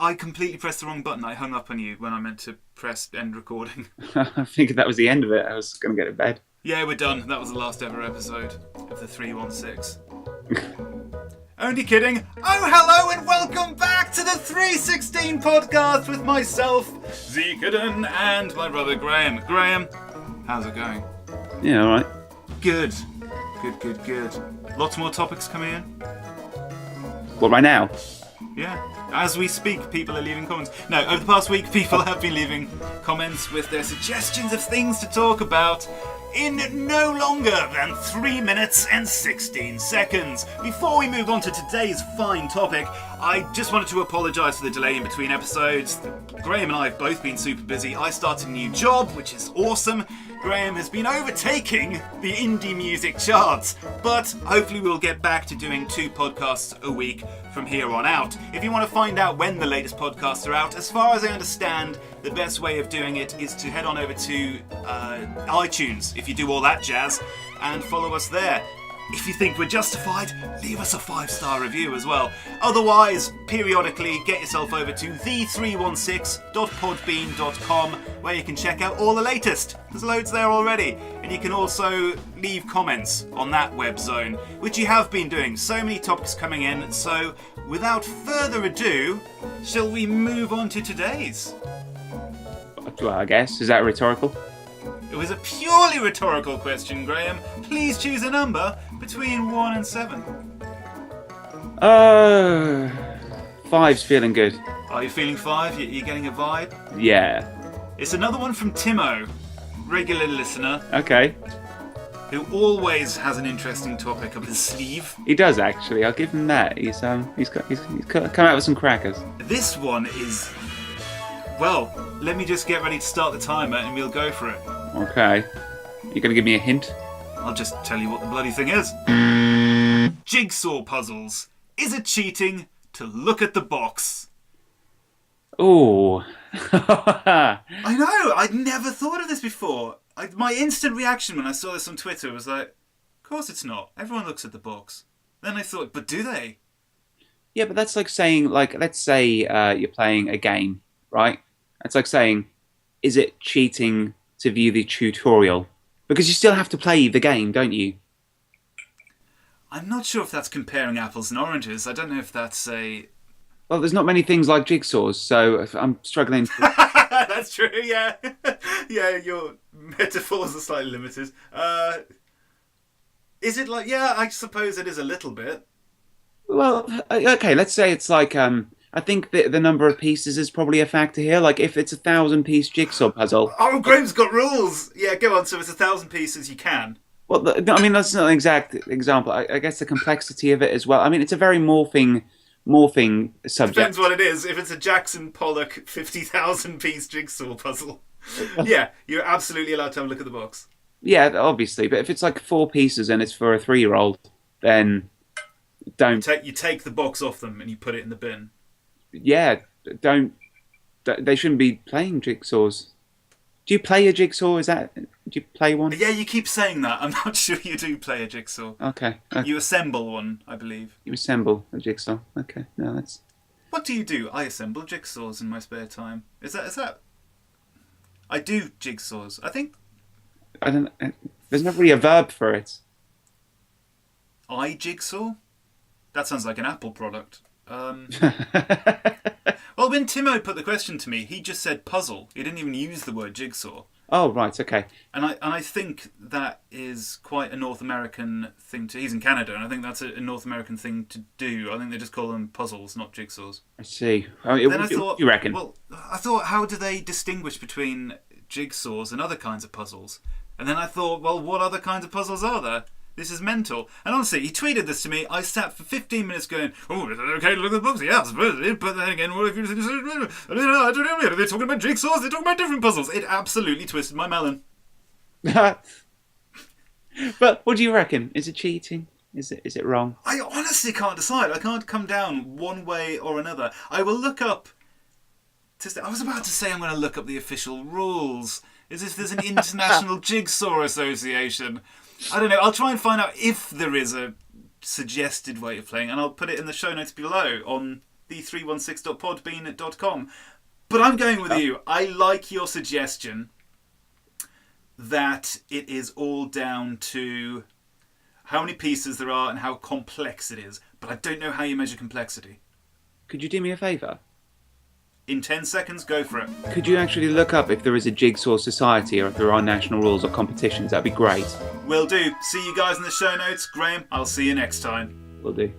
I completely pressed the wrong button. I hung up on you when I meant to press end recording. I think that was the end of it. I was going to go to bed. Yeah, we're done. That was the last ever episode of the 316. Only kidding. Oh, hello and welcome back to the 316 podcast with myself, ZEKE'S, and my brother Graham. Graham, how's it going? Yeah, all right. Good. Good. Lots more topics coming in. What, right now? Yeah. As we speak, people are leaving comments. No, over the past week, people have been leaving comments with their suggestions of things to talk about in no longer than 3 minutes and 16 seconds. Before we move on to today's fine topic, I just wanted to apologise for the delay in between episodes. Graham and I have both been super busy. I started a new job, which is awesome. Graham has been overtaking the indie music charts, but hopefully we'll get back to doing 2 podcasts a week from here on out. If you want to find out when the latest podcasts are out, as far as I understand, the best way of doing it is to head on over to iTunes, if you do all that jazz, and follow us there. If you think we're justified, leave us a 5-star review as well. Otherwise, periodically get yourself over to the316.podbean.com where you can check out all the latest. There's loads there already. And you can also leave comments on that web zone, which you have been doing. So many topics coming in. So without further ado, shall we move on to today's? Well, I guess. Is that rhetorical? It was a purely rhetorical question, Graham. Please choose a number between 1 and 7. 5's feeling good. Are you feeling 5? You're getting a vibe? Yeah. It's another one from Timo, regular listener, Okay. who always has an interesting topic up his sleeve. He does, actually. I'll give him that. He's come out with some crackers. This one is... Well, let me just get ready to start the timer and we'll go for it. Okay. You going to give me a hint? I'll just tell you what the bloody thing is. Jigsaw puzzles. Is it cheating to look at the box? Ooh. I know, I'd never thought of this before. My instant reaction when I saw this on Twitter was like, of course it's not. Everyone looks at the box. Then I thought, but do they? Yeah, but that's like saying, let's say you're playing a game, right? It's like saying, is it cheating to view the tutorial? Because you still have to play the game, don't you? I'm not sure if that's comparing apples and oranges. I don't know if that's a... Well, there's not many things like jigsaws, so I'm struggling. That's true, yeah. Yeah, your metaphors are slightly limited. Is it like... Yeah, I suppose it is a little bit. Well, okay, let's say it's like... I think the number of pieces is probably a factor here. Like, if it's a 1,000-piece jigsaw puzzle... Oh, Graham's got rules! Yeah, go on. So if it's 1,000 pieces, you can. Well, I mean, that's not an exact example. I guess the complexity of it as well. I mean, it's a very morphing subject. Depends what it is. If it's a Jackson Pollock 50,000-piece jigsaw puzzle, yeah, you're absolutely allowed to have a look at the box. Yeah, obviously. But if it's like 4 pieces and it's for a 3-year-old, then don't... You take the box off them and you put it in the bin. Yeah, don't... They shouldn't be playing jigsaws. Do you play a jigsaw? Do you play one? Yeah, you keep saying that. I'm not sure you do play a jigsaw. Okay. You assemble one, I believe. You assemble a jigsaw. Okay. No, that's... What do you do? I assemble jigsaws in my spare time. Is that... I do jigsaws. I think... I don't... There's not really a verb for it. I jigsaw? That sounds like an Apple product. Well, when Timo put the question to me, he just said puzzle. He didn't even use the word jigsaw. Oh, right, okay. And I think that is quite a North American thing to... He's in Canada, and I think that's a North American thing to do. I think they just call them puzzles, not jigsaws. I see. Then I thought, what do you reckon? Well, I thought, how do they distinguish between jigsaws and other kinds of puzzles? And then I thought, well, what other kinds of puzzles are there? This is mental. And honestly, he tweeted this to me. I sat for 15 minutes going, oh, is it okay to look at the books? Yeah, I suppose it is. But then again, what if you... I don't know. Are they talking about jigsaws? They're talking about different puzzles. It absolutely twisted my melon. But what do you reckon? Is it cheating? Is it wrong? I honestly can't decide. I can't come down one way or another. I will look up... I was about to say I'm going to look up the official rules. As if there's an International Jigsaw Association. I don't know. I'll try and find out if there is a suggested way of playing, and I'll put it in the show notes below on the316.podbean.com. But I'm going with you. I like your suggestion that it is all down to how many pieces there are and how complex it is. But I don't know how you measure complexity. Could you do me a favour? In 10 seconds, go for it. Could you actually look up if there is a Jigsaw Society or if there are national rules or competitions? That'd be great. Will do. See you guys in the show notes. Graham, I'll see you next time. Will do.